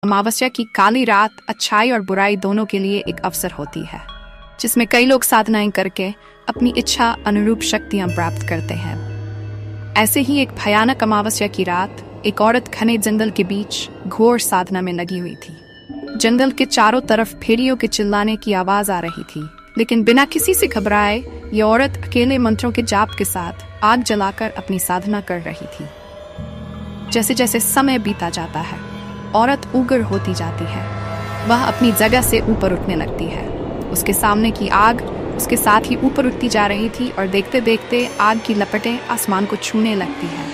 अमावस्या की काली रात अच्छाई और बुराई दोनों के लिए एक अवसर होती है, जिसमें कई लोग साधनाएं करके अपनी इच्छा अनुरूप शक्तियां प्राप्त करते हैं। ऐसे ही एक भयानक अमावस्या की रात एक औरत घने जंगल के बीच घोर साधना में लगी हुई थी। जंगल के चारों तरफ भेड़ियों के चिल्लाने की आवाज आ रही थी, लेकिन बिना किसी से घबराए ये औरत अकेले मंत्रों के जाप के साथ आग जलाकर अपनी साधना कर रही थी। जैसे जैसे समय बीता जाता है, औरत उग्र होती जाती है। वह अपनी जगह से ऊपर उठने लगती है। उसके सामने की आग उसके साथ ही ऊपर उठती जा रही थी और देखते देखते आग की लपटें आसमान को छूने लगती है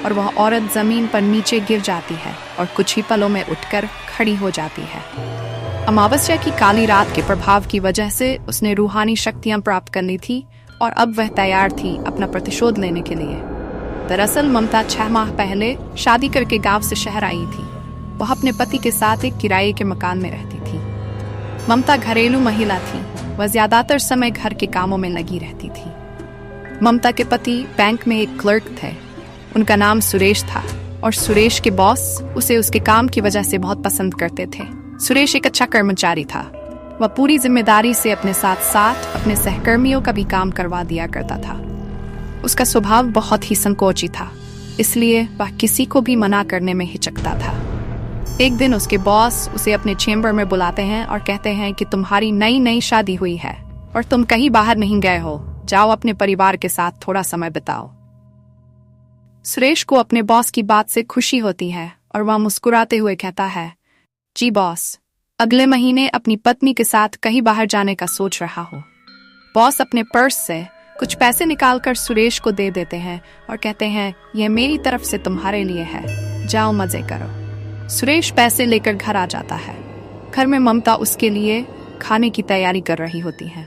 और वह औरत जमीन पर नीचे गिर जाती है और कुछ ही पलों में उठकर खड़ी हो जाती है। अमावस्या की काली रात के प्रभाव की वजह से उसने रूहानी शक्तियां प्राप्त कर ली थी और अब वह तैयार थी अपना प्रतिशोध लेने के लिए। दरअसल ममता 6 माह पहले शादी करके गांव से शहर आई थी। वह अपने पति के साथ एक किराए के मकान में रहती थी। ममता घरेलू महिला थी। वह ज्यादातर समय घर के कामों में लगी रहती थी। ममता के पति बैंक में एक क्लर्क थे। उनका नाम सुरेश था और सुरेश के बॉस उसे उसके काम की वजह से बहुत पसंद करते थे। सुरेश एक अच्छा कर्मचारी था। वह पूरी जिम्मेदारी से अपने साथ साथ अपने सहकर्मियों का भी काम करवा दिया करता था। उसका स्वभाव बहुत ही संकोची था, इसलिए वह किसी को भी मना करने में हिचकता था। एक दिन उसके बॉस उसे अपने चेम्बर में बुलाते हैं और कहते हैं कि तुम्हारी नई शादी हुई है और तुम कहीं बाहर नहीं गए हो। जाओ अपने परिवार के साथ थोड़ा समय बिताओ। सुरेश को अपने बॉस की बात से खुशी होती है और वह मुस्कुराते हुए कहता है, जी बॉस, अगले महीने अपनी पत्नी के साथ कहीं बाहर जाने का सोच रहा हूँ। बॉस अपने पर्स से कुछ पैसे निकालकर सुरेश को दे देते हैं और कहते हैं, यह मेरी तरफ से तुम्हारे लिए है, जाओ मजे करो। सुरेश पैसे लेकर घर आ जाता है। घर में ममता उसके लिए खाने की तैयारी कर रही होती है।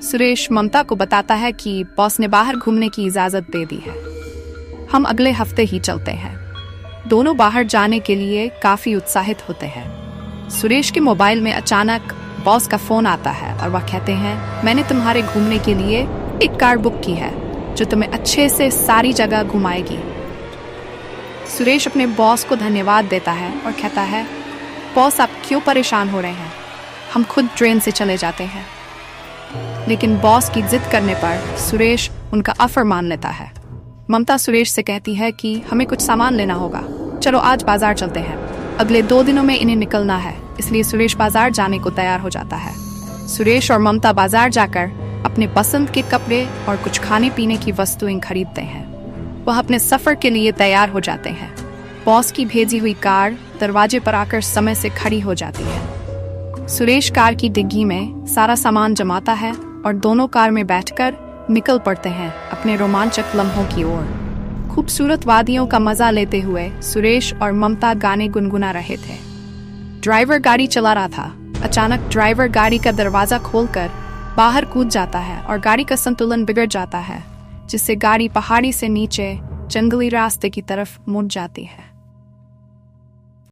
सुरेश ममता को बताता है कि बॉस ने बाहर घूमने की इजाजत दे दी है, हम अगले हफ्ते ही चलते हैं। दोनों बाहर जाने के लिए काफी उत्साहित होते हैं। सुरेश के मोबाइल में अचानक बॉस का फोन आता है और वह कहते हैं, मैंने तुम्हारे घूमने के लिए एक कार बुक की है जो तुम्हें अच्छे से सारी जगह घुमाएगी। सुरेश अपने बॉस को धन्यवाद देता है और कहता है, बॉस आप क्यों परेशान हो रहे हैं, हम खुद ट्रेन से चले जाते हैं। लेकिन बॉस की जिद करने पर सुरेश उनका ऑफर मान लेता है। ममता सुरेश से कहती है कि हमें कुछ सामान लेना होगा, चलो आज बाजार चलते हैं। अगले 2 दिनों में इन्हें निकलना है, इसलिए सुरेश बाजार जाने को तैयार हो जाता है। सुरेश और ममता बाजार जाकर अपने पसंद के कपड़े और कुछ खाने पीने की वस्तुएं खरीदते हैं। वह अपने सफर के लिए तैयार हो जाते हैं। बॉस की भेजी हुई कार दरवाजे पर आकर समय से खड़ी हो जाती है। सुरेश कार की डिग्गी में सारा सामान जमाता है और दोनों कार में बैठकर निकल पड़ते हैं अपने रोमांचक लम्हों की ओर। खूबसूरत वादियों का मजा लेते हुए सुरेश और ममता गाने गुनगुना रहे थे। ड्राइवर गाड़ी चला रहा था। अचानक ड्राइवर गाड़ी का दरवाजा खोलकर बाहर कूद जाता है और गाड़ी का संतुलन बिगड़ जाता है, जिससे गाड़ी पहाड़ी से नीचे जंगली रास्ते की तरफ मुड़ जाती है।